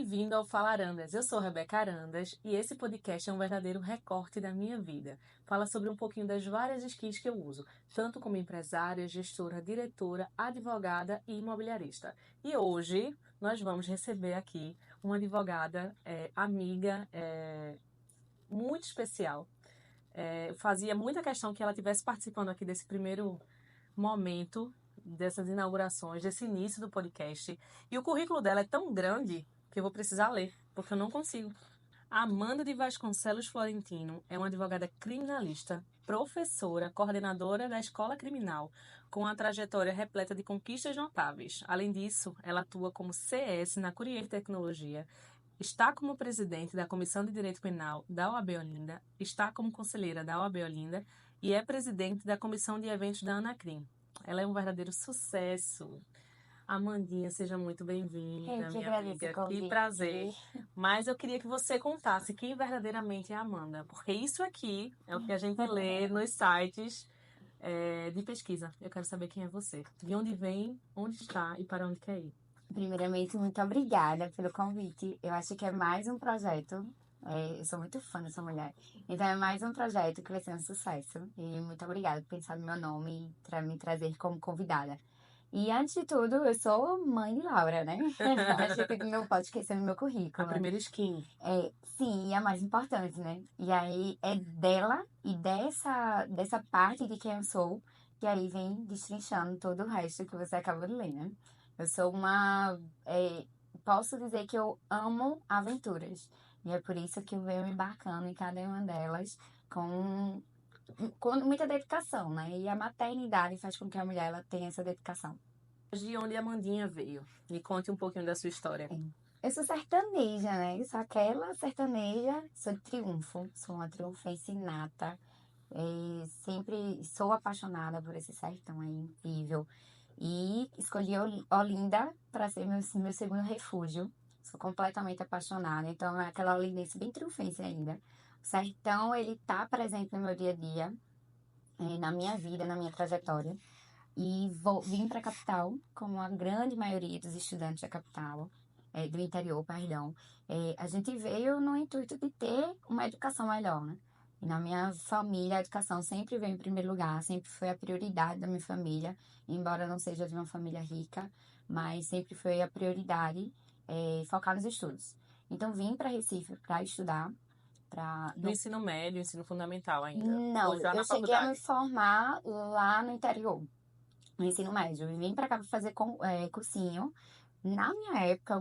bem-vindo ao Fala Arandas. Eu sou Rebeca Arandas e esse podcast é um verdadeiro recorte da minha vida. Fala sobre um pouquinho das várias skills que eu uso, tanto como empresária, gestora, diretora, advogada e imobiliarista. E hoje nós vamos receber aqui uma advogada, amiga, muito especial. Eu fazia muita questão que ela estivesse participando aqui desse primeiro momento, dessas inaugurações, desse início do podcast. E o currículo dela é tão grande que eu vou precisar ler, porque eu não consigo. A Amanda de Vasconcelos Florentino é uma advogada criminalista, professora, coordenadora da Escola Criminal, com uma trajetória repleta de conquistas notáveis. Além disso, ela atua como CS na Courier Tecnologia, está como presidente da Comissão de Direito Penal da OAB Olinda, está como conselheira da OAB Olinda e é presidente da Comissão de Eventos da Anacrim. Ela é um verdadeiro sucesso. Amandinha, seja muito bem-vinda, Eu que minha agradeço o amiga. Que convite. prazer. Mas eu queria que você contasse quem verdadeiramente é a Amanda, porque isso aqui é o que a gente lê nos sites de pesquisa. Eu quero saber quem é você, de onde vem, onde está e para onde quer ir. Primeiramente, muito obrigada pelo convite. Eu acho que é mais um projeto. Eu sou muito fã dessa mulher. Então, é mais um projeto que vai ser um sucesso. E muito obrigada por pensar no meu nome e para me trazer como convidada. E, antes de tudo, eu sou mãe de Laura, né? A gente não pode esquecer do meu A currículo. primeira skin. Sim, e a mais importante, né? E aí, é dela e dessa parte de quem eu sou que aí vem destrinchando todo o resto que você acabou de ler, né? Eu sou posso dizer que eu amo aventuras. E é por isso que eu venho me embarcando em cada uma delas com muita dedicação, né? E a maternidade faz com que a mulher ela tenha essa dedicação. De onde a Amandinha veio? Me conte um pouquinho da sua história. Eu sou sertaneja, né? Sou aquela sertaneja, sou de Triunfo, sou uma triunfense inata. Sempre sou apaixonada por esse sertão aí incrível. E escolhi Olinda para ser meu segundo refúgio. Sou completamente apaixonada. Então, é aquela olindense bem triunfense ainda. O sertão, ele tá presente no meu dia a dia, na minha vida, na minha trajetória. E vim para a capital, como a grande maioria dos estudantes da capital, do interior, perdão. A gente veio no intuito de ter uma educação melhor, né? E na minha família, a educação sempre veio em primeiro lugar, sempre foi a prioridade da minha família, embora não seja de uma família rica, mas sempre foi a prioridade, focar nos estudos. Então, vim para Recife para estudar. No ensino médio, ensino fundamental ainda? Não, Ou já eu na cheguei a me faculdade? formar lá no interior, no ensino médio. Eu vim para cá para fazer cursinho. Na minha época,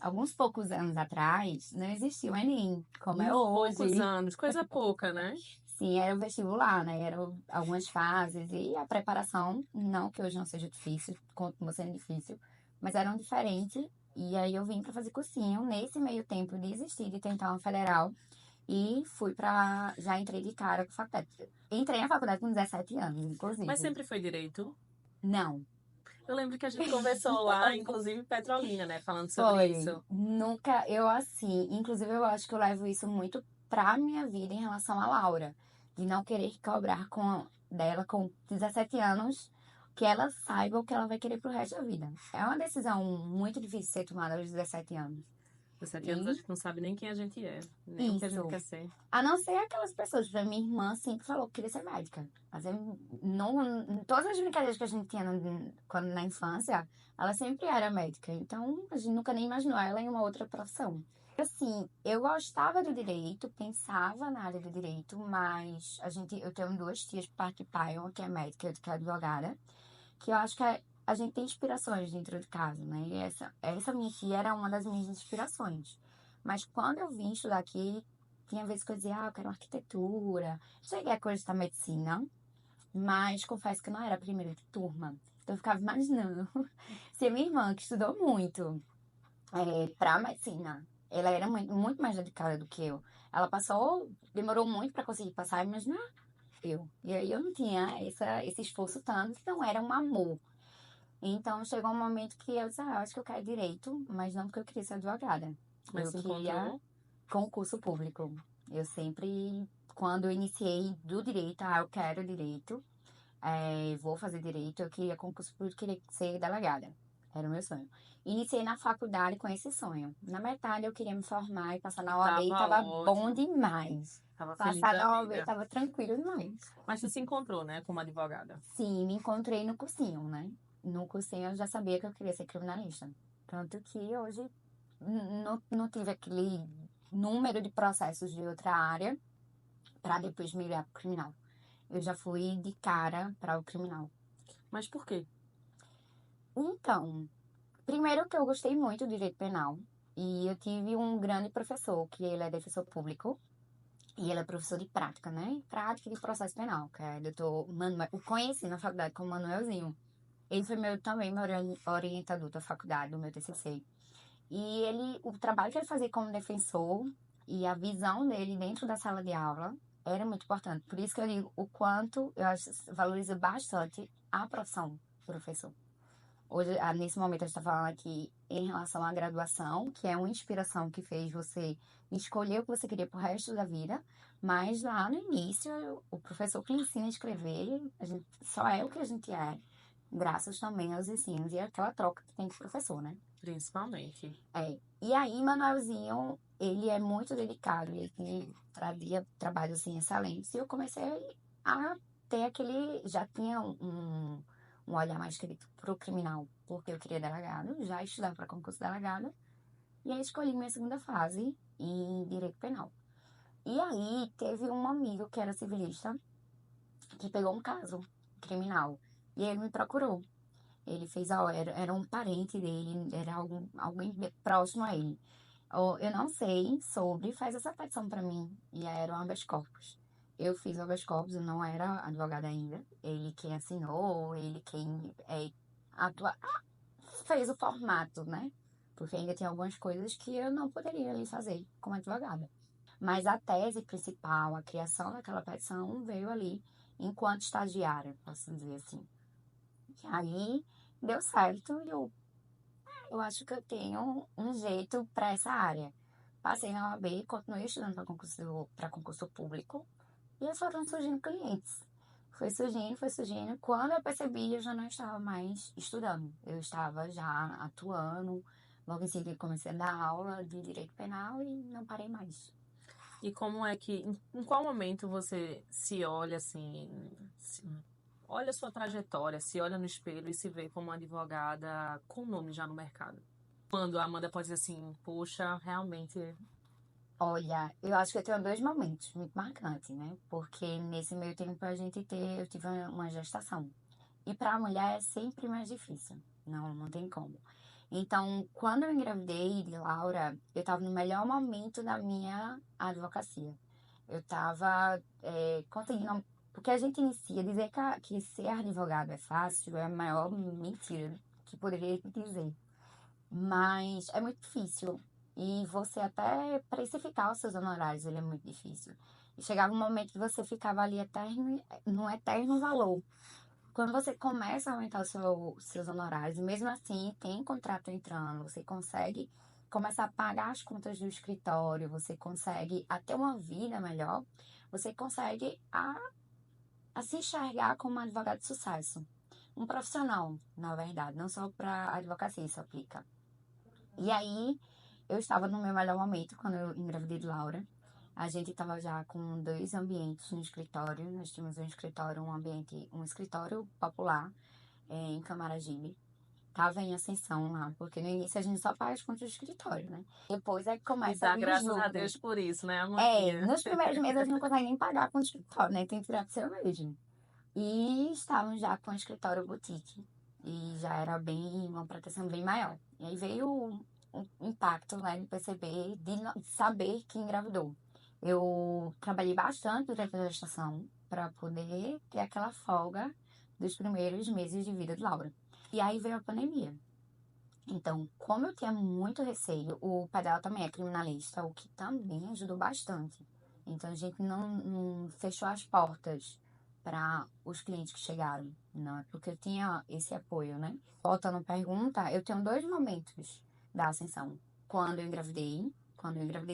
alguns poucos anos atrás, não existia o Enem, como é Uns poucos hoje. anos, coisa pouca, né? Sim, era o vestibular, né? Eram algumas fases e a preparação, não que hoje não seja difícil, continua sendo difícil, mas eram diferentes. E aí eu vim para fazer cursinho. Nesse meio tempo, desisti de tentar uma federal e já entrei de cara com faculdade. Entrei na faculdade com 17 anos, Mas inclusive. sempre foi direito. Não, Eu lembro que a gente conversou lá, inclusive em Petrolina, né? Falando sobre foi. isso. Nunca, eu assim, inclusive eu acho que eu levo isso muito pra minha vida em relação a Laura, de não querer cobrar dela com 17 anos, que ela saiba o que ela vai querer pro resto da vida. É uma decisão muito difícil de ser tomada aos 17 anos. 17 anos a E gente não sabe nem quem a gente é, nem o que a gente isso, quer ser. a não ser aquelas pessoas, pra minha irmã sempre falou que queria ser médica. Mas não, todas as brincadeiras que a gente tinha quando na infância, ela sempre era médica. Então, a gente nunca nem imaginou ela em uma outra profissão. Assim, eu gostava do direito, pensava na área do direito, mas eu tenho duas tias por parte de pai, uma que é médica e outra que é advogada, que eu acho que a gente tem inspirações dentro de casa, né? E essa minha tia era uma das minhas inspirações. Mas quando eu vim estudar aqui, tinha vezes que eu dizia, eu quero arquitetura. Cheguei a cogitar medicina, mas confesso que eu não era a primeira de turma. Então eu ficava imaginando se a minha irmã, que estudou muito pra medicina, ela era muito mais dedicada do que eu. Ela demorou muito para conseguir passar, mas não eu. E aí eu não tinha esse esforço tanto, então era um amor. Então chegou um momento que eu disse, eu acho que eu quero direito, mas não porque eu queria ser advogada. Mas Eu se queria encontrou. concurso público. Eu sempre, quando eu iniciei do direito, eu quero direito, vou fazer direito, eu queria concurso público, queria ser delegada. Era o meu sonho. Iniciei na faculdade com esse sonho. Na metade eu queria me formar e passar na OAB e Tava tava bom ótimo. demais. Tava feliz Passar da na OAB vida. tava tranquilo demais. Mas tu se encontrou, né, como advogada. Sim, me encontrei no cursinho, né? No cursinho eu já sabia que eu queria ser criminalista. Tanto que hoje não tive aquele número de processos de outra área para depois migrar para criminal. Eu já fui de cara para o criminal. Mas por quê? Então, primeiro que eu gostei muito do direito penal. E eu tive um grande professor, que ele é defensor público. E ele é professor de prática, né? Prática de processo penal, que é doutor Manuel. Eu conheci na faculdade como Manuelzinho. Ele foi também meu orientador da faculdade, do meu TCC. E o trabalho que ele fazia como defensor e a visão dele dentro da sala de aula era muito importante. Por isso que eu digo o quanto valorizo bastante a profissão do professor. Hoje, nesse momento, a gente está falando aqui em relação à graduação, que é uma inspiração que fez você escolher o que você queria pro resto da vida, mas lá no início, o professor que ensina a escrever, a gente só é o que a gente é, graças também aos ensinos e aquela troca que tem com o professor, né? Principalmente. É. E aí, Manuelzinho, ele é muito dedicado, ele trazia trabalhos assim excelentes, e eu comecei a ter já tinha um olhar mais crítico pro criminal, porque eu queria delegado, já estudava para concurso de delegado, e aí escolhi minha segunda fase em direito penal. E aí teve um amigo que era civilista, que pegou um caso criminal, e ele me procurou. Ele fez, era um parente dele, era alguém próximo a ele. Eu não sei sobre, faz essa petição pra mim. E aí era o habeas corpus. Eu fiz o habeas corpus, eu não era advogada ainda. Ele quem assinou, ele quem atua, fez o formato, né? Porque ainda tem algumas coisas que eu não poderia ali fazer como advogada. Mas a tese principal, a criação daquela petição veio ali enquanto estagiária, posso dizer assim. E aí deu certo e eu acho que eu tenho um jeito para essa área. Passei na OAB, continuei estudando para concurso público e aí foram surgindo clientes. Foi surgindo, foi surgindo. Quando eu percebi, eu já não estava mais estudando. Eu estava já atuando. Logo em seguida, comecei a dar aula de direito penal e não parei mais. E como é que, em qual momento você se olha assim, olha a sua trajetória, se olha no espelho e se vê como uma advogada com nome já no mercado? Quando a Amanda pode dizer assim, poxa, realmente. Olha, eu acho que eu tenho dois momentos muito marcantes, né? Porque nesse meio tempo eu tive uma gestação. E para a mulher é sempre mais difícil. Não tem como. Então, quando eu engravidei de Laura, eu estava no melhor momento da minha advocacia. Eu estava conseguindo. Porque a gente inicia, dizer que ser advogado é fácil é a maior mentira que poderia dizer. Mas é muito difícil. E você até precificar os seus honorários, ele é muito difícil. E chegava um momento que você ficava ali num eterno valor. Quando você começa a aumentar seus honorários, mesmo assim tem contrato entrando, você consegue começar a pagar as contas do escritório, você consegue até uma vida melhor, você consegue a se enxergar como um advogado de sucesso. Um profissional, na verdade, não só para advocacia isso aplica. E aí, eu estava no meu melhor momento quando eu engravidei de Laura. A gente estava já com dois ambientes no escritório. Nós tínhamos um escritório popular em Camaragibe. Tava em ascensão lá, porque no início a gente só paga as contas do escritório, né? Depois é que E começa a dá vir os graças a lucros. Deus por isso, né, Amandinha? Nos primeiros meses a gente não consegue nem pagar com o escritório, né? Tem que tirar pro seu mesmo. E estávamos já com o escritório boutique. E já era uma proteção bem maior. E aí veio o impacto, né, de perceber, de saber que engravidou. Eu trabalhei bastante durante a gestação para poder ter aquela folga dos primeiros meses de vida de Laura. E aí veio a pandemia. Então, como eu tinha muito receio, o pai dela também é criminalista, o que também ajudou bastante. Então, a gente não fechou as portas para os clientes que chegaram, não é porque eu tinha esse apoio, né? Voltando à pergunta, eu tenho dois momentos da ascensão. Quando eu engravidei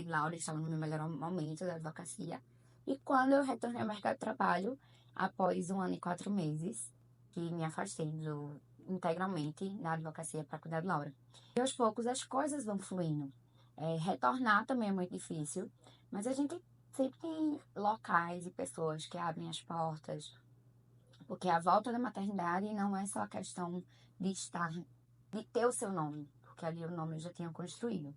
de Laura, eu estava no meu melhor momento da advocacia. E quando eu retornei ao mercado de trabalho, após 1 ano e 4 meses, que me afastei integralmente na advocacia para cuidar de Laura. E aos poucos as coisas vão fluindo. Retornar também é muito difícil, mas a gente sempre tem locais e pessoas que abrem as portas, porque a volta da maternidade não é só a questão de estar, de ter o seu nome, porque ali o nome eu já tinha construído,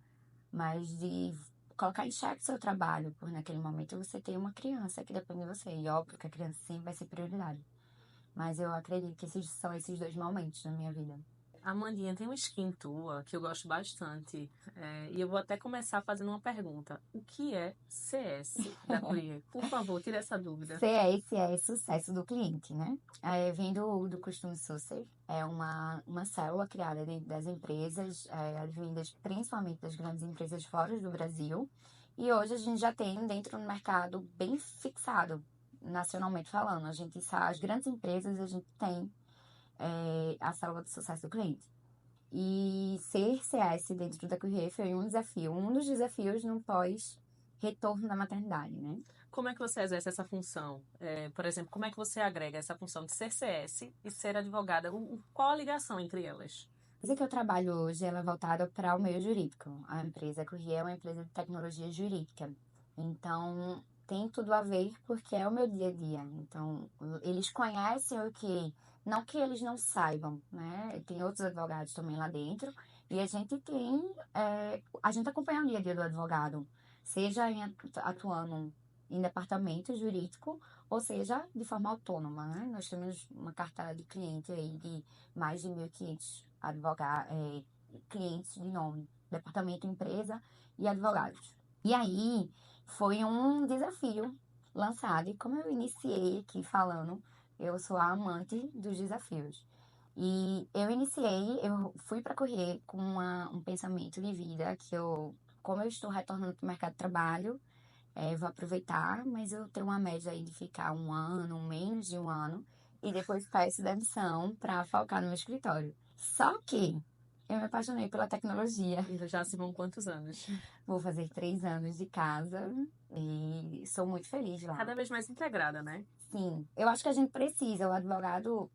mas de colocar em xeque o seu trabalho, porque naquele momento você tem uma criança que depende de você, e óbvio que a criança sempre vai ser prioridade. Mas eu acredito que esses são esses dois momentos na minha vida. A Amandinha tem uma skin tua que eu gosto bastante. E eu vou até começar fazendo uma pergunta. O que é CS da Courier? Por favor, tire essa dúvida. CS é sucesso do cliente, né? Vem do Customer Success. É uma célula criada dentro das empresas, advindas principalmente das grandes empresas fora do Brasil. E hoje a gente já tem dentro do mercado bem fixado, nacionalmente falando. As grandes empresas, a gente tem a célula de sucesso do cliente. E ser CS dentro da Courier foi um desafio, um dos desafios no pós-retorno da maternidade, né? Como é que você exerce essa função? Por exemplo, como é que você agrega essa função de ser CS e ser advogada? Qual a ligação entre elas? A empresa que eu trabalho hoje, ela é voltada para o meio jurídico. A empresa Courier é uma empresa de tecnologia jurídica. Então, tem tudo a ver porque é o meu dia a dia. Então, eles conhecem o que... Não que eles não saibam, né? Tem outros advogados também lá dentro. E a gente a gente acompanha o dia a dia do advogado. Seja atuando em departamento jurídico, ou seja, de forma autônoma, né? Nós temos uma carteira de cliente aí de mais de 1.500 clientes de nome, departamento, empresa e advogados. E aí foi um desafio lançado, e como eu iniciei aqui falando, eu sou a amante dos desafios. E eu fui para correr com um pensamento de vida que como eu estou retornando para o mercado de trabalho, vou aproveitar, mas eu tenho uma média aí de ficar um ano, menos de um ano, e depois peço demissão para focar no meu escritório. Só que eu me apaixonei pela tecnologia. E já se vão quantos anos? Vou fazer 3 anos de casa e sou muito feliz lá. Cada vez mais integrada, né? Sim, eu acho que a gente precisa, o advogado.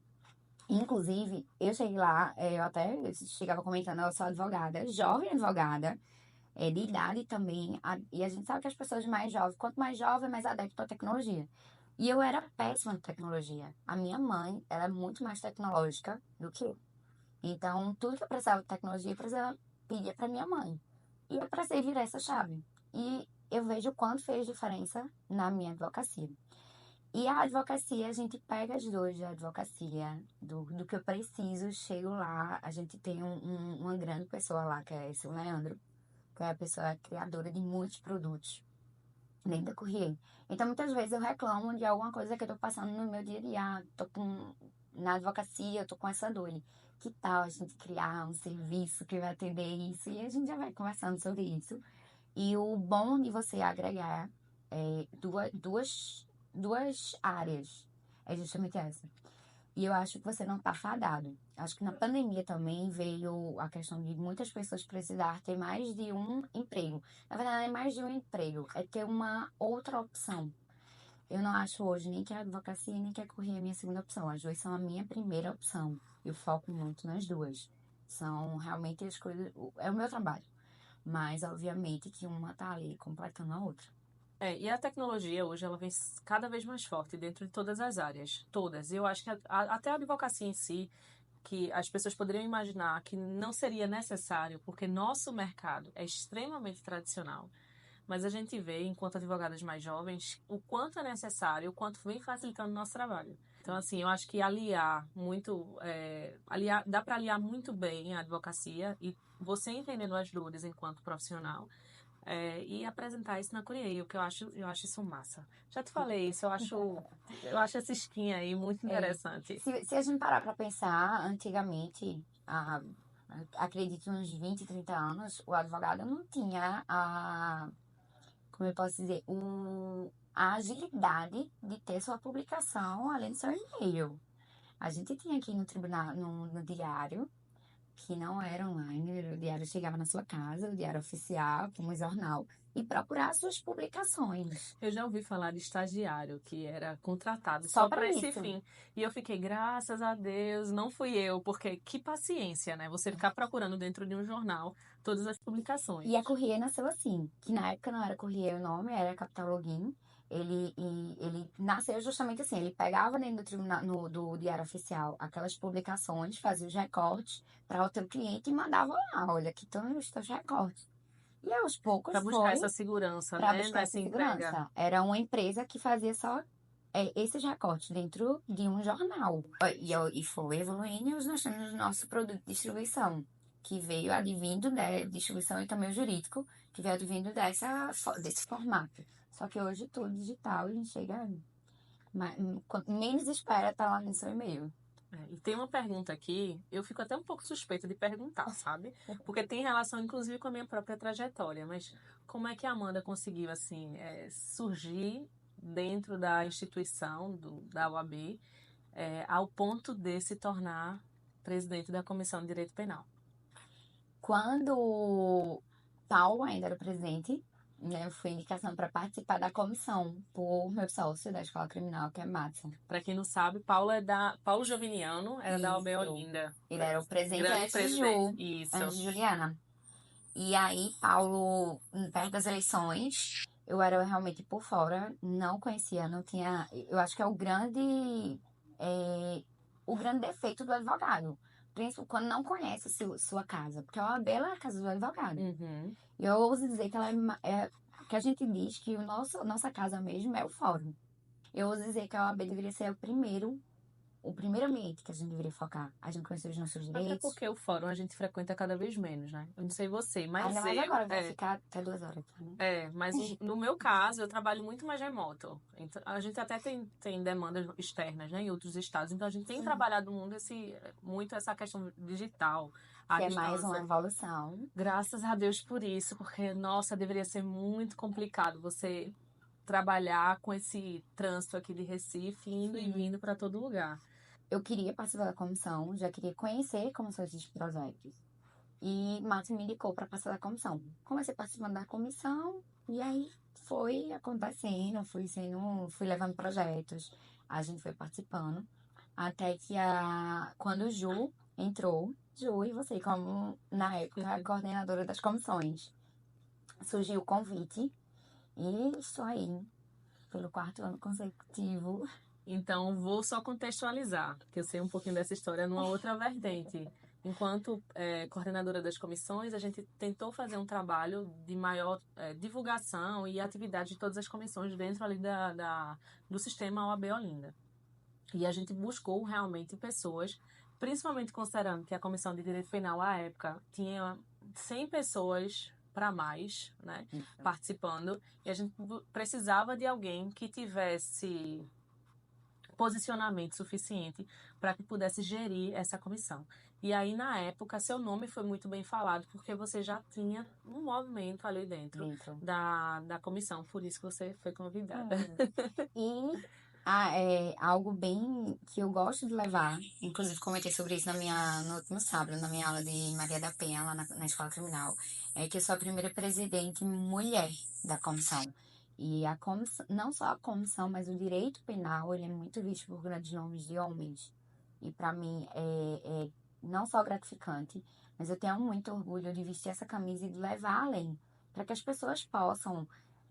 Inclusive, eu cheguei lá, eu até chegava comentando, eu sou advogada, jovem advogada, de idade também, e a gente sabe que as pessoas mais jovens, quanto mais jovem, mais adepto à tecnologia. E eu era péssima em tecnologia. A minha mãe, ela é muito mais tecnológica do que eu. Então, tudo que eu precisava de tecnologia, eu precisava pedir para minha mãe. E eu precisei virar essa chave. E eu vejo o quanto fez diferença na minha advocacia. E a advocacia, a gente pega as dores da advocacia, do que eu preciso, chego lá, a gente tem uma grande pessoa lá, que é esse o Leandro, que é a pessoa criadora de muitos produtos dentro da Courier. Então, muitas vezes eu reclamo de alguma coisa que eu tô passando no meu dia a dia, na advocacia, eu tô com essa dor. Que tal a gente criar um serviço que vai atender isso? E a gente já vai conversando sobre isso. E o bom de você agregar duas áreas é justamente essa. E eu acho que você não está fadado. Acho que na pandemia também veio a questão de muitas pessoas precisar ter mais de um emprego. Na verdade, não é mais de um emprego, é ter uma outra opção. Eu não acho hoje nem que a advocacia nem que a Courier é a minha segunda opção. As duas são a minha primeira opção. Eu foco muito nas duas. São realmente as coisas... É o meu trabalho. Mas, obviamente, que uma tá ali completando a outra. E a tecnologia hoje ela vem cada vez mais forte dentro de todas as áreas, todas. E eu acho que até a advocacia em si, que as pessoas poderiam imaginar que não seria necessário, porque nosso mercado é extremamente tradicional. Mas a gente vê, enquanto advogadas mais jovens, o quanto é necessário, o quanto vem facilitando o nosso trabalho. Então, assim, eu acho que dá para aliar muito bem a advocacia e você entendendo as dores enquanto profissional. E apresentar isso na Courier, o que eu acho isso massa. Já te falei isso, eu acho essa skin aí muito interessante. Se a gente parar para pensar, antigamente, acredito uns 20, 30 anos, o advogado não tinha como eu posso dizer, a agilidade de ter sua publicação além do seu e-mail. A gente tinha aqui no tribunal, no diário, que não era online, o diário chegava na sua casa, o diário oficial, como jornal, e procurar suas publicações. Eu já ouvi falar de estagiário que era contratado Só só para para esse isso. fim. E eu fiquei, graças a Deus, não fui eu, porque que paciência, né? Você ficar procurando dentro de um jornal todas as publicações. E a Courrier nasceu assim, que na época não era Courrier o nome, era Capital Login. Ele nasceu justamente assim, ele pegava dentro do, do Diário Oficial aquelas publicações, fazia os recortes para o teu cliente e mandava lá, olha, aqui estão os teus recortes. E aos poucos Para buscar foi essa segurança, para né? buscar Nessa essa entrega. segurança. Era uma empresa que fazia só esses recortes dentro de um jornal. E foi evoluindo e nós temos o nosso produto de distribuição, que veio advindo da distribuição e também o jurídico, que veio advindo desse formato. Só que hoje tudo digital, a gente chega. Quanto menos espera, tá lá no seu e-mail. E tem uma pergunta aqui, eu fico até um pouco suspeita de perguntar, sabe? Porque tem relação, inclusive, com a minha própria trajetória. Mas como é que a Amanda conseguiu, assim, surgir dentro da instituição, da UAB, ao ponto de se tornar presidente da Comissão de Direito Penal? Quando Paulo ainda era o presidente, né, eu fui indicação para participar da comissão por meu sócio da escola criminal, que é Matson. Para quem não sabe, Paulo Joviniano era da UAB Isso. Olinda. Ele era o presidente Grande antes de presidente. Isso. antes de Juliana. E aí, Paulo, perto das eleições, eu era realmente por fora, não conhecia, não tinha. Eu acho que é o grande defeito do advogado. Principalmente quando não conhece sua casa. Porque a OAB ela é a casa do advogado. Uhum. E eu ouso dizer que ela que a gente diz que nossa casa mesmo é o fórum. Eu ouso dizer que a OAB deveria ser o primeiro ambiente que a gente deveria focar. A gente conhecer os nossos Até direitos. porque o fórum a gente frequenta cada vez menos, né? Eu não sei você, mas Ainda mais eu. agora, vai ficar até 2 horas, tá, né? Mas no meu caso, eu trabalho muito mais remoto. Então, a gente até tem demandas externas, né, em outros estados. Então, a gente tem Sim. trabalhado muito essa questão digital, à Que é mais uma distância. evolução. Graças a Deus por isso, porque, nossa, deveria ser muito complicado você trabalhar com esse trânsito aqui de Recife, indo e vindo para todo lugar. Eu queria participar da comissão, já queria conhecer como são esses projetos. E Márcio me indicou para participar da comissão. Comecei participando da comissão e aí foi acontecendo, fui levando projetos, a gente foi participando. Até que quando o Ju entrou, Ju e você, como na época a coordenadora das comissões, surgiu o convite e estou aí pelo 4º ano consecutivo. Então, vou só contextualizar, que eu sei um pouquinho dessa história numa outra vertente. Enquanto coordenadora das comissões, a gente tentou fazer um trabalho de maior divulgação e atividade de todas as comissões dentro ali do sistema OAB Olinda. E a gente buscou realmente pessoas, principalmente considerando que a Comissão de Direito Penal, à época, tinha 100 pessoas para mais, né, participando, e a gente precisava de alguém que tivesse posicionamento suficiente para que pudesse gerir essa comissão. E aí, na época, seu nome foi muito bem falado, porque você já tinha um movimento ali dentro da comissão, por isso que você foi convidada. E algo bem que eu gosto de levar, inclusive comentei sobre isso no último sábado, na minha aula de Maria da Penha, lá na Escola Criminal, é que eu sou a primeira presidente mulher da comissão. E a comissão, não só a comissão, mas o direito penal, ele é muito visto por grandes nomes de homens. E para mim é não só gratificante, mas eu tenho muito orgulho de vestir essa camisa e de levar além, para que as pessoas possam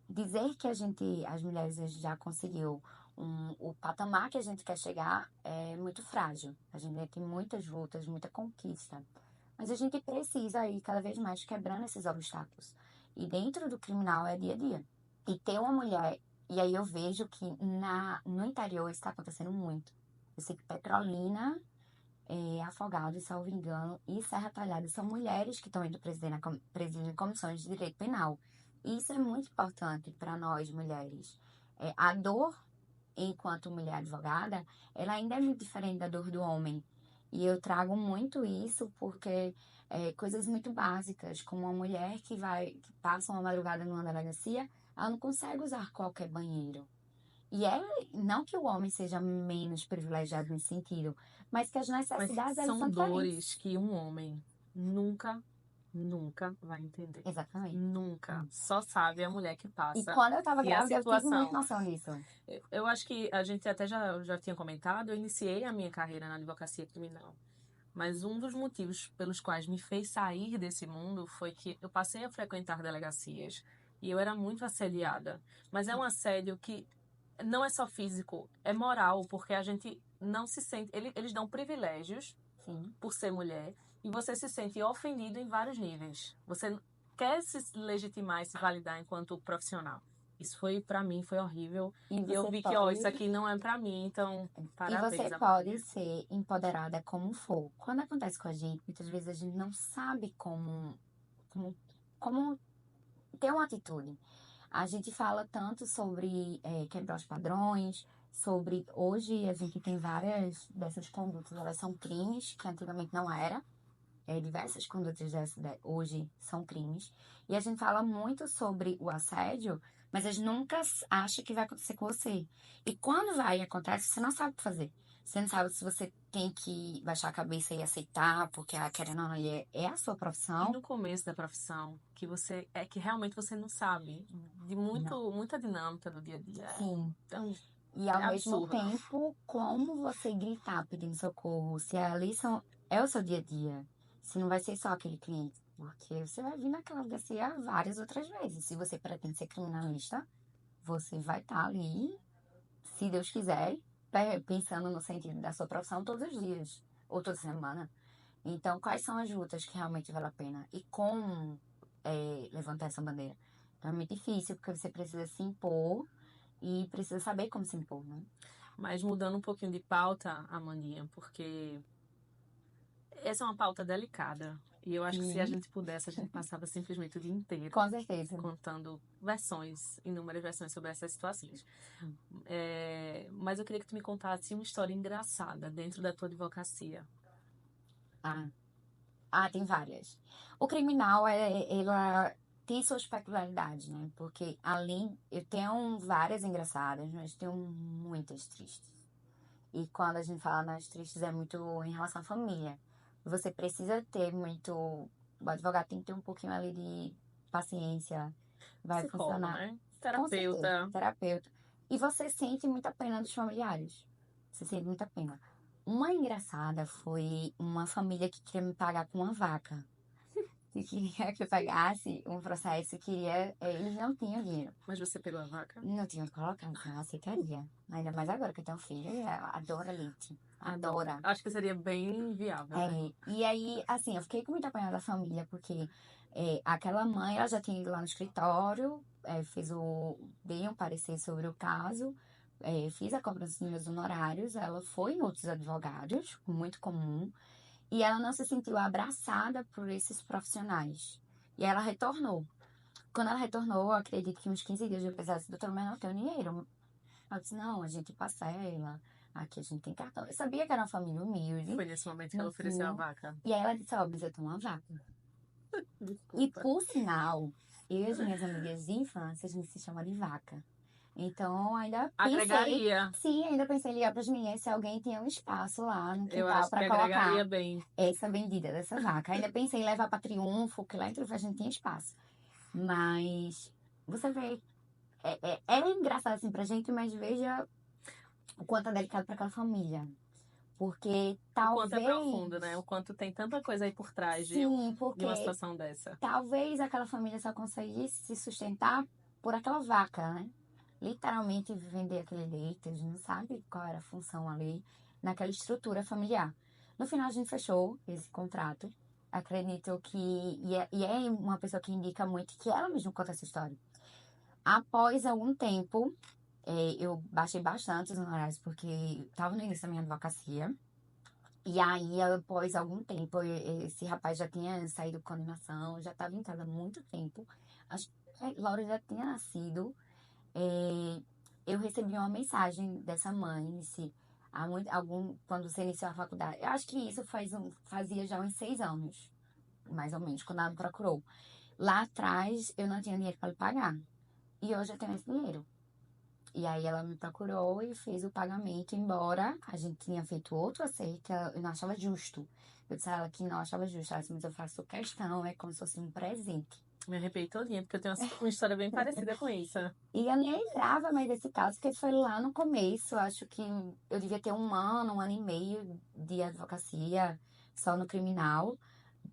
dizer que as mulheres, a gente já conseguiu o patamar que a gente quer chegar é muito frágil. A gente tem muitas lutas, muita conquista. Mas a gente precisa ir cada vez mais quebrando esses obstáculos. E dentro do criminal é dia a dia. E ter uma mulher, e aí eu vejo que no interior isso está acontecendo muito. Eu sei que Petrolina, Afogados, salvo engano, e Serra Talhada são mulheres que estão indo presidir comissões de direito penal. E isso é muito importante para nós, mulheres. A dor, enquanto mulher advogada, ela ainda é muito diferente da dor do homem. E eu trago muito isso porque coisas muito básicas, como uma mulher que passa uma madrugada numa delegacia, ela não consegue usar qualquer banheiro. E não que o homem seja menos privilegiado nesse sentido, mas que as necessidades Mas elas são são dores diferentes. que um homem nunca, nunca vai entender. Exatamente. Nunca. Só sabe a mulher que E passa. quando eu tava E a grávida, eu tive muita situação. noção disso. Eu acho que a gente até já tinha comentado, eu iniciei a minha carreira na advocacia criminal. Mas um dos motivos pelos quais me fez sair desse mundo foi que eu passei a frequentar delegacias e eu era muito assediada. Mas é um assédio que não é só físico, é moral, porque a gente não se sente. Eles dão privilégios Sim. por ser mulher e você se sente ofendido em vários níveis. Você quer se legitimar e se validar enquanto profissional. Isso foi, pra mim, foi horrível. E E eu você vi que, ó, pode. isso aqui não é pra mim, então, E você parabéns, pode Amanda. ser empoderada como for. Quando acontece com a gente, muitas vezes a gente não sabe como, como ter uma atitude. A gente fala tanto sobre quebrar os padrões, sobre hoje a gente tem várias dessas condutas, elas são crimes, que antigamente não era. Diversas condutas hoje são crimes. E a gente fala muito sobre o assédio, mas a gente nunca acha que vai acontecer com você. E quando vai e acontece, você não sabe o que fazer. Você não sabe se você tem que baixar a cabeça e aceitar, porque, querendo ou não, é a sua E profissão. no começo da profissão, que realmente você não sabe de Não. muita dinâmica do dia a dia. Sim. Então, E é ao mesmo absurdo. tempo, como você gritar pedindo socorro, se ali é o seu dia a dia, se não vai ser só aquele cliente, porque você vai vir naquela delegacia várias outras vezes. Se você pretende ser criminalista, você vai estar ali, se Deus quiser, pensando no sentido da sua profissão todos os dias, ou toda semana. Então, quais são as lutas que realmente vale a pena? E como levantar essa bandeira? Então, é muito difícil, porque você precisa se impor e precisa saber como se impor, né? Mas mudando um pouquinho de pauta, Amandinha, porque essa é uma pauta delicada. E eu acho que se a Sim, gente pudesse, a gente passava simplesmente o dia inteiro com certeza. contando versões, inúmeras versões sobre essas situações. Mas eu queria que tu me contasse uma história engraçada dentro da tua advocacia. Ah, tem várias. O criminal, ela tem suas peculiaridades, né? Porque além, eu tenho várias engraçadas, mas tenho muitas tristes. E quando a gente fala nas tristes, é muito em relação à família. Você precisa ter muito. O advogado tem que ter um pouquinho ali de paciência. Vai Psicólogo, funcionar. né? Com certeza, Terapeuta. terapeuta. E você sente muita pena dos familiares. Você sente muita pena. Uma engraçada foi uma família que queria me pagar com uma vaca. Que queria que eu pagasse um processo, queria. Eles não tinham dinheiro. Mas você pegou a vaca? Não tinha onde colocar, então eu aceitaria. Ainda mais agora que eu tenho filho, e ela adora leite. Adoro. Adora. Acho que seria bem viável, né? E aí, assim, eu fiquei com muita pena da família, porque aquela mãe, ela já tinha ido lá no escritório, dei um parecer sobre o caso, fiz a cobrança dos meus honorários, ela foi em outros advogados, muito comum, e ela não se sentiu abraçada por esses profissionais. E ela retornou. Quando ela retornou, eu acredito que uns 15 dias depois ela disse, doutora, mas não tenho dinheiro. Ela disse, não, a gente parcela, aqui a gente tem cartão. Eu sabia que era uma família humilde, Foi nesse momento que ela não ofereceu a tinha. vaca. E aí ela disse, ó, mas eu tenho uma vaca. E Desculpa. por sinal, eu e as minhas amigas de infância, a gente se chama de vaca. Então, ainda pensei, Agregaria. sim, ainda pensei em ligar para as meninas se alguém tinha um espaço lá no Eu quintal acho que para agregaria colocar bem. essa vendida dessa vaca. Ainda pensei em levar para Triunfo, que lá em Triunfo a gente tinha espaço. Mas você vê, é engraçado assim pra gente, mas veja o quanto é delicado para aquela família. Porque O quanto é talvez, profundo, né? O quanto tem tanta coisa aí por trás sim, de uma porque situação dessa. talvez aquela família só conseguisse se sustentar por aquela vaca, né? Literalmente vender aquele leite, a gente não sabe qual era a função ali naquela estrutura familiar. No final a gente fechou esse contrato. Acredito que. E é uma pessoa que indica muito que ela mesma conta essa história. Após algum tempo, eu baixei bastante os honorários porque estava no início da minha advocacia. E aí, após algum tempo, esse rapaz já tinha saído com condenação, já estava em casa há muito tempo. Acho que Laura já tinha nascido. É, eu recebi uma mensagem dessa mãe, quando você iniciou a faculdade. Eu acho que isso fazia já uns 6 anos, mais ou menos, quando ela me procurou. Lá atrás, eu não tinha dinheiro para lhe pagar. E hoje eu tenho esse dinheiro. E aí ela me procurou e fez o pagamento, embora a gente tinha feito outro acerto, eu não achava justo. Eu disse a ela que não achava justo, ela disse, mas eu faço questão, é como se fosse um presente. Me arrepiei todinha, porque eu tenho uma história bem parecida com isso. E eu nem lembrava mais desse caso, porque foi lá no começo, acho que eu devia ter um ano e meio de advocacia só no criminal.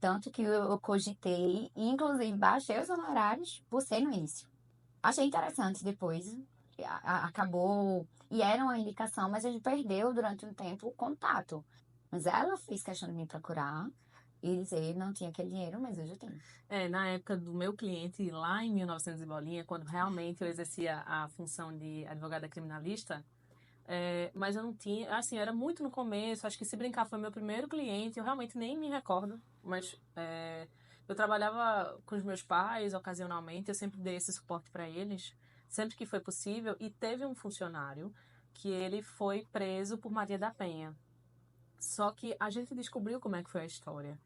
Tanto que eu cogitei, e inclusive baixei os honorários por ser no início. Achei interessante depois, acabou, e era uma indicação, mas a gente perdeu durante um tempo o contato. Mas ela fez questão de me procurar e dizer, não tinha aquele dinheiro, mas hoje eu tenho. Na época do meu cliente, lá em 1900 e bolinha, quando realmente eu exercia a função de advogada criminalista, mas eu não tinha, assim, era muito no começo, acho que se brincar foi meu primeiro cliente, eu realmente nem me recordo, mas eu trabalhava com os meus pais ocasionalmente, eu sempre dei esse suporte para eles, sempre que foi possível, e teve um funcionário que ele foi preso por Maria da Penha. Só que a gente descobriu como é que foi a história.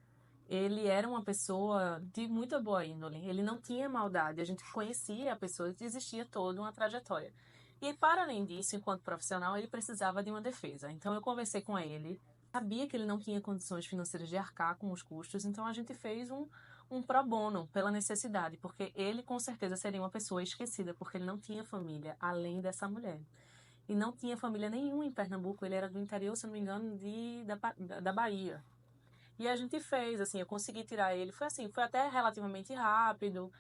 Ele era uma pessoa de muita boa índole, ele não tinha maldade, a gente conhecia a pessoa, existia toda uma trajetória. E para além disso, enquanto profissional, ele precisava de uma defesa. Então eu conversei com ele, sabia que ele não tinha condições financeiras de arcar com os custos, então a gente fez um pro bono pela necessidade, porque ele com certeza seria uma pessoa esquecida, porque ele não tinha família além dessa mulher. E não tinha família nenhuma em Pernambuco, ele era do interior, se não me engano, da Bahia. E a gente fez, assim, eu consegui tirar ele. Foi assim, foi até relativamente rápido.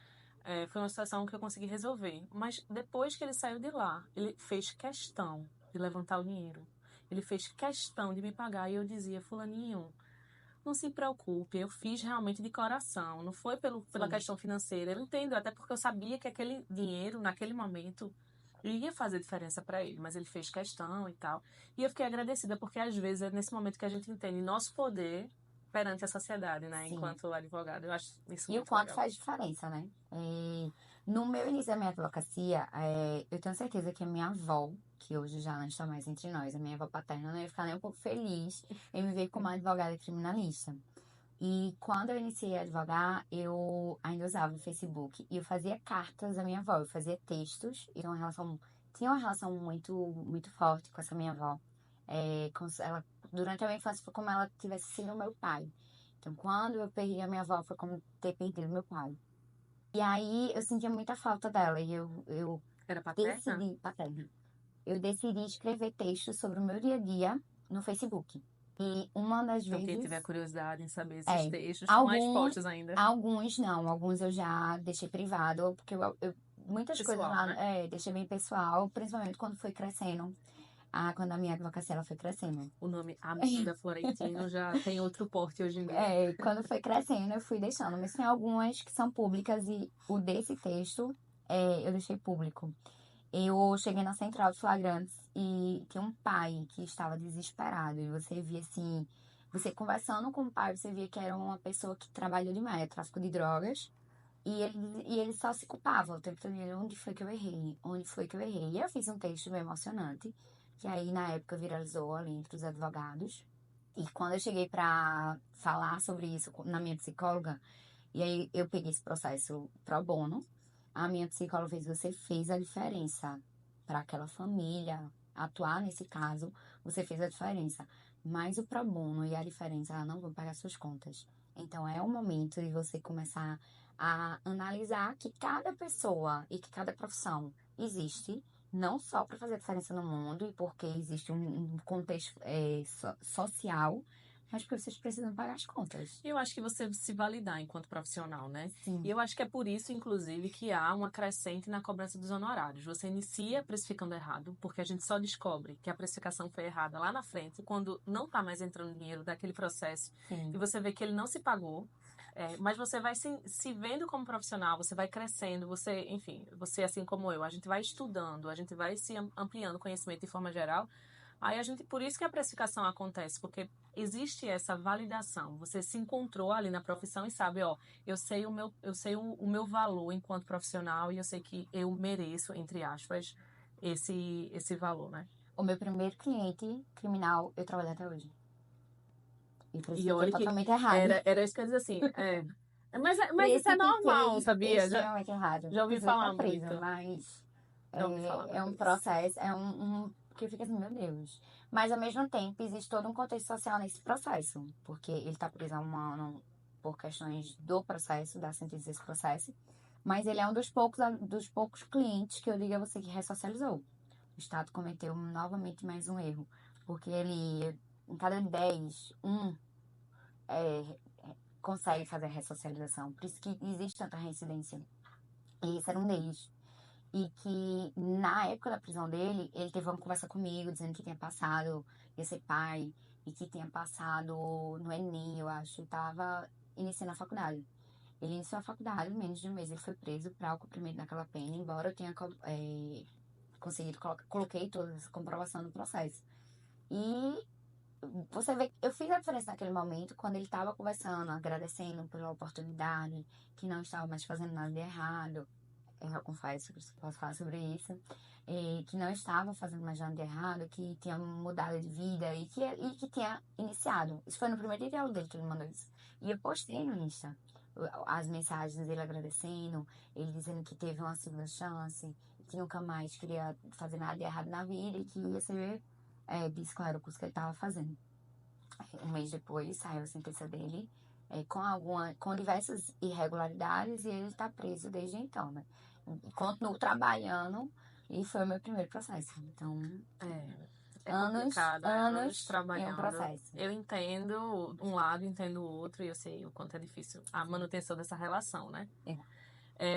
Foi uma situação que eu consegui resolver. Mas depois que ele saiu de lá, ele fez questão de levantar o dinheiro. Ele fez questão de me pagar. E eu dizia, fulaninho, não se preocupe, eu fiz realmente de coração. Não foi pela Sim. questão financeira. Eu entendo, até porque eu sabia que aquele dinheiro, naquele momento, ia fazer diferença para ele. Mas ele fez questão e tal. E eu fiquei agradecida, porque às vezes é nesse momento que a gente entende nosso poder perante a sociedade, né? Sim. Enquanto advogado. Eu acho isso E o muito quanto legal. faz diferença, né? No meu início da minha advocacia, eu tenho certeza que a minha avó, que hoje já não está mais entre nós, a minha avó paterna, não ia ficar nem um pouco feliz em me ver como advogada criminalista. E quando eu iniciei a advogar, eu ainda usava o Facebook e eu fazia cartas à minha avó, eu fazia textos, e tinha uma relação muito, muito forte com essa minha avó. Ela, durante a minha infância foi como ela tivesse sido meu pai. Então, quando eu perdi a minha avó, foi como ter perdido meu pai. E aí, eu sentia muita falta dela. E eu Era paterna? decidi, paterna, eu decidi escrever textos sobre o meu dia a dia no Facebook. E uma das Então, quem vezes, tiver curiosidade em saber esses é, textos, estão mais algum, postos ainda. alguns não, alguns eu já deixei privado, porque muitas coisas Pessoal, lá, né? deixei bem pessoal, principalmente quando foi crescendo. Quando a minha advocacia ela foi crescendo. O nome Amanda Florentino já tem outro porte hoje em dia. Quando foi crescendo, eu fui deixando. Mas tem algumas que são públicas e o desse texto eu deixei público. Eu cheguei na central de flagrantes e tinha um pai que estava desesperado. E você via assim, você conversando com o pai, você via que era uma pessoa que trabalhou demais, tráfico de drogas. E ele só se culpava o tempo todo. Onde foi que eu errei? Onde foi que eu errei? E eu fiz um texto bem emocionante, que aí na época viralizou ali entre os advogados. E quando eu cheguei para falar sobre isso na minha psicóloga, e aí eu peguei esse processo pro bono, a minha psicóloga fez, você fez a diferença para aquela família atuar nesse caso, você fez a diferença. Mas o pro bono e a diferença, ela não vão pagar suas contas. Então é o momento de você começar a analisar que cada pessoa e que cada profissão existe não só para fazer diferença no mundo e porque existe um contexto social, mas porque vocês precisam pagar as contas. E eu acho que você se validar enquanto profissional, né? E Sim, eu acho que é por isso, inclusive, que há uma crescente na cobrança dos honorários. Você inicia precificando errado, porque a gente só descobre que a precificação foi errada lá na frente, quando não está mais entrando dinheiro daquele processo, sim, e você vê que ele não se pagou. Mas você vai se vendo como profissional, você vai crescendo, você, enfim, você assim como eu, a gente vai estudando, a gente vai se ampliando o conhecimento de forma geral. Aí a gente, por isso que a precificação acontece, porque existe essa validação. Você se encontrou ali na profissão e sabe, ó, eu sei o meu valor enquanto profissional e eu sei que eu mereço, entre aspas, esse valor, né? o meu primeiro cliente criminal, eu trabalho até hoje. E E precifiquei olha que totalmente errado. era isso que eu ia dizer assim, Mas isso é normal, Precifiquei sabia? extremamente errado. Já ouvi Precisei estar falar presa, muito. mas Já ouvi falar é muito um isso. processo, porque fica assim, meu Deus. Mas, ao mesmo tempo, existe todo um contexto social nesse processo, porque ele tá preso há um ano por questões do processo, da síntese desse processo, mas ele é um dos poucos clientes que eu digo a você que ressocializou. O Estado cometeu novamente mais um erro, porque ele, em cada 10, é, consegue fazer a ressocialização. Por isso que existe tanta reincidência. E esse era um deles. E que, na época da prisão dele, ele teve uma conversa comigo, dizendo que tinha passado, ia ser pai, e que tinha passado no Enem, eu acho, e estava iniciando a faculdade. Ele iniciou a faculdade, em menos de um mês ele foi preso para o cumprimento daquela pena, embora eu tenha conseguido, coloquei toda essa comprovação no processo. E você vê, eu fiz a diferença naquele momento, quando ele estava conversando, agradecendo pela oportunidade, que não estava mais fazendo nada de errado. Eu confesso que eu posso falar sobre isso. Que não estava fazendo mais nada de errado, que tinha mudado de vida e que tinha iniciado. Isso foi no primeiro diálogo dele que ele mandou isso. E eu postei no Insta as mensagens dele agradecendo, ele dizendo que teve uma segunda chance, que nunca mais queria fazer nada de errado na vida e que ia ser disso, claro, o curso que ele estava fazendo. Um mês depois saiu a sentença dele, com diversas irregularidades, e ele está preso desde então, né? Continuo trabalhando e foi o meu primeiro processo. Então, É anos complicado, anos em um trabalhando. processo. Eu entendo um lado, entendo o outro, e eu sei o quanto é difícil a manutenção dessa relação, né?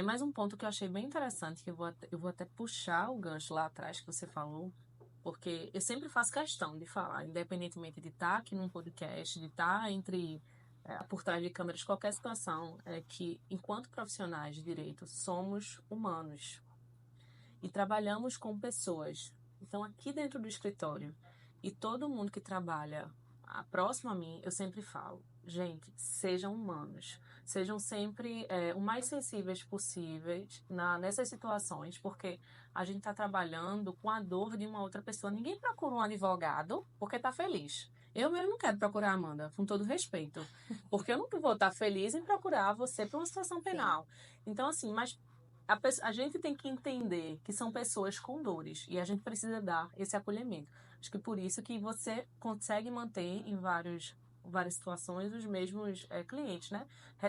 Mais um ponto que eu achei bem interessante, que eu vou até puxar o gancho lá atrás que você falou, porque eu sempre faço questão de falar, independentemente de estar aqui num podcast, de estar por trás de câmeras, qualquer situação, é que, enquanto profissionais de direito, somos humanos e trabalhamos com pessoas. Então, aqui dentro do escritório, e todo mundo que trabalha próximo a mim, eu sempre falo, gente, sejam humanos. Sejam sempre o mais sensíveis possíveis nessas situações, porque a gente está trabalhando com a dor de uma outra pessoa. Ninguém procura um advogado porque está feliz. Eu mesmo não quero procurar a Amanda, com todo respeito. Porque eu não vou estar feliz em procurar você para uma situação penal. Então, assim, mas a gente tem que entender que são pessoas com dores e a gente precisa dar esse acolhimento. Acho que por isso que você consegue manter em várias situações os mesmos clientes, né?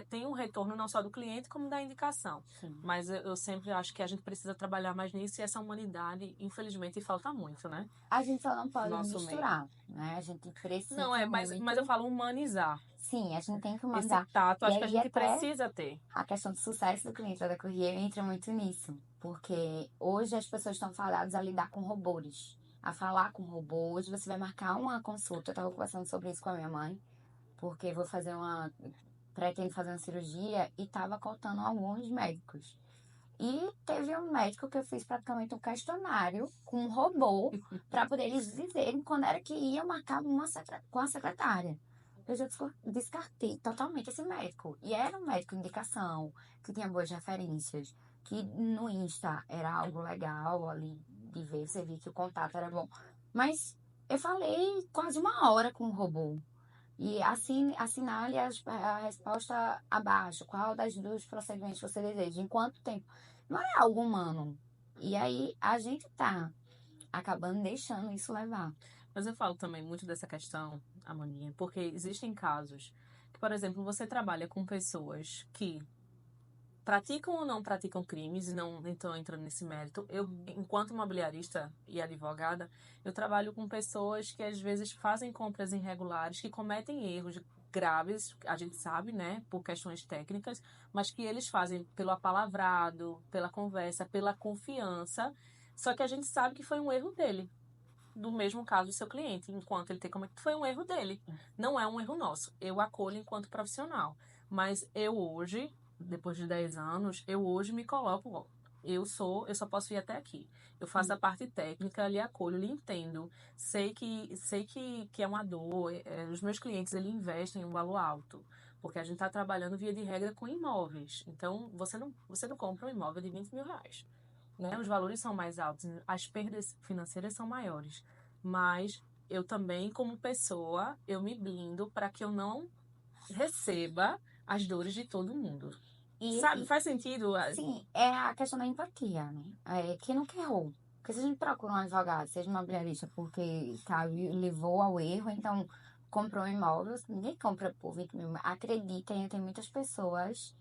Tem um retorno não só do cliente, como da indicação. Sim. Mas eu sempre acho que a gente precisa trabalhar mais nisso e essa humanidade, infelizmente, falta muito, né? A gente só não pode Nosso misturar, né? A gente precisa Não, muito... mas eu falo humanizar. Sim, a gente tem que Esse humanizar. tato, E acho que a aí gente até precisa ter. a questão do sucesso do cliente da Courier entra muito nisso. Porque hoje as pessoas estão fadadas a lidar com robôs. A falar com robô. Hoje você vai marcar uma consulta. Eu estava conversando sobre isso com a minha mãe. Porque pretendo fazer uma cirurgia e estava contando alguns médicos. E teve um médico que eu fiz praticamente um questionário com um robô para poder eles dizerem quando era que ia marcar com a secretária. Eu já descartei totalmente esse médico. E era um médico de indicação, que tinha boas referências, que no Insta era algo legal ali de ver, você via que o contato era bom. Mas eu falei quase uma hora com o robô. E assinale a resposta abaixo. Qual dos procedimentos você deseja? Em quanto tempo? Não é algo humano. E aí a gente tá acabando deixando isso levar. Mas eu falo também muito dessa questão, Amandinha, porque existem casos que, por exemplo, você trabalha com pessoas que praticam ou não praticam crimes, e não estou entrando nesse mérito. Eu, enquanto imobiliarista e advogada, eu trabalho com pessoas que às vezes fazem compras irregulares, que cometem erros graves, a gente sabe, né, por questões técnicas, mas que eles fazem pelo apalavrado, pela conversa, pela confiança, só que a gente sabe que foi um erro dele. Do mesmo caso do seu cliente, enquanto ele tem cometido, foi um erro dele. Não é um erro nosso. Eu acolho enquanto profissional. Mas eu hoje, depois de 10 anos, eu hoje me coloco, ó, eu só posso ir até aqui. Eu faço a parte técnica, lhe acolho, lhe entendo. Sei que é uma dor. Os meus clientes, eles investem um valor alto. Porque a gente está trabalhando, via de regra, com imóveis. Então, você não compra um imóvel de 20 mil reais. Né? Os valores são mais altos, as perdas financeiras são maiores. Mas eu também, como pessoa, eu me blindo para que eu não receba as dores de todo mundo. Sabe? Faz sentido? Sim, é a questão da empatia, né? Quem nunca errou? Porque se a gente procura um advogado, seja uma imobiliarista, porque levou ao erro, então comprou um imóvel, ninguém compra por 20 mil. Acreditem, tem muitas pessoas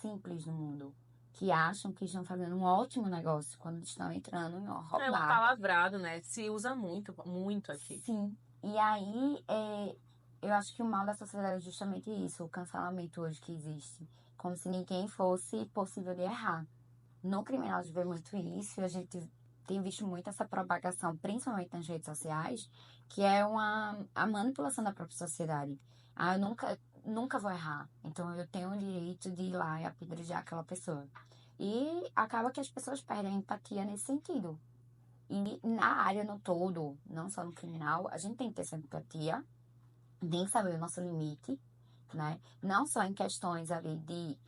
simples no mundo que acham que estão fazendo um ótimo negócio quando estão entrando em É um roubar. palavrado, né? Se usa muito, muito aqui. Sim. E aí, eu acho que o mal da sociedade é justamente isso, o cancelamento hoje que existe. Como se ninguém fosse possível de errar. No criminal a gente vê muito isso, e a gente tem visto muito essa propagação, principalmente nas redes sociais, que é a manipulação da própria sociedade. Ah, eu nunca vou errar, então eu tenho o direito de ir lá e apedrejar aquela pessoa. E acaba que as pessoas perdem a empatia nesse sentido. E na área no todo, não só no criminal, a gente tem que ter essa empatia, tem que saber o nosso limite, né? Não só em questões ali de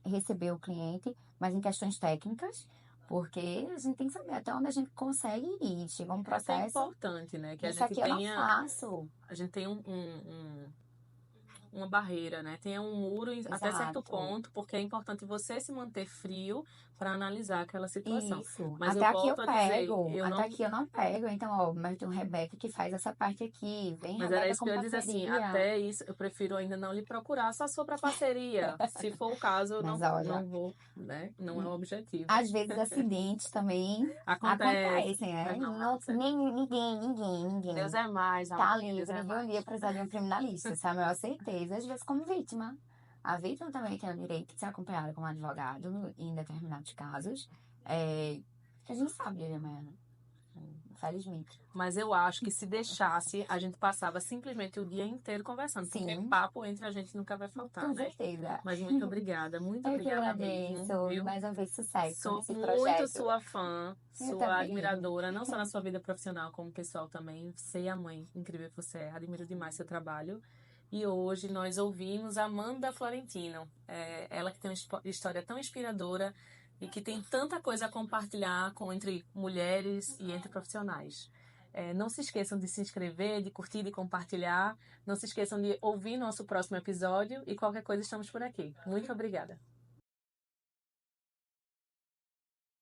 receber o cliente, mas em questões técnicas, porque a gente tem que saber até onde a gente consegue ir. Chega um É até processo, importante, né? Que isso aqui eu não faço. a gente tenha uma barreira, né? Tenha um muro até certo Exato. ponto, porque é importante você se manter frio para analisar aquela situação. Isso. Mas eu Até aqui eu volto a dizer, pego. Até aqui eu não pego. Então, ó, mas tem um Rebeca que faz essa parte aqui. Vem, mas era Rebeca, isso que com eu ia dizer assim, parceria. até isso eu prefiro ainda não lhe procurar, só se for para parceria. Se for o caso, eu Mas não, olha, não vou, né? Não é o objetivo. às vezes acidentes também Acontece, acontecem, né? mas não vai Não, acontecer. ninguém Deus é mais, tá amor. Deus livre é de um dia mais. precisar de um criminalista, essa é a maior certeza, às vezes como vítima. A vítima também tem o direito de ser acompanhada como advogado em determinados casos, que a gente sabe de amanhã, né? Infelizmente. Mas eu acho que se deixasse, a gente passava simplesmente o dia inteiro conversando, porque Sim, papo entre a gente nunca vai faltar, com né? certeza. Mas muito Eu que obrigada mesmo, agradeço e viu? mais uma vez sucesso Sou nesse muito projeto. sua fã, Eu sua também. admiradora, não só na sua vida profissional, como pessoal também. Sei a mãe incrível que você é, admiro demais seu trabalho. E hoje nós ouvimos Amanda Florentino, ela que tem uma história tão inspiradora e que tem tanta coisa a compartilhar entre mulheres e entre profissionais. Não se esqueçam de se inscrever, de curtir, de compartilhar. Não se esqueçam de ouvir nosso próximo episódio e qualquer coisa estamos por aqui. Muito obrigada.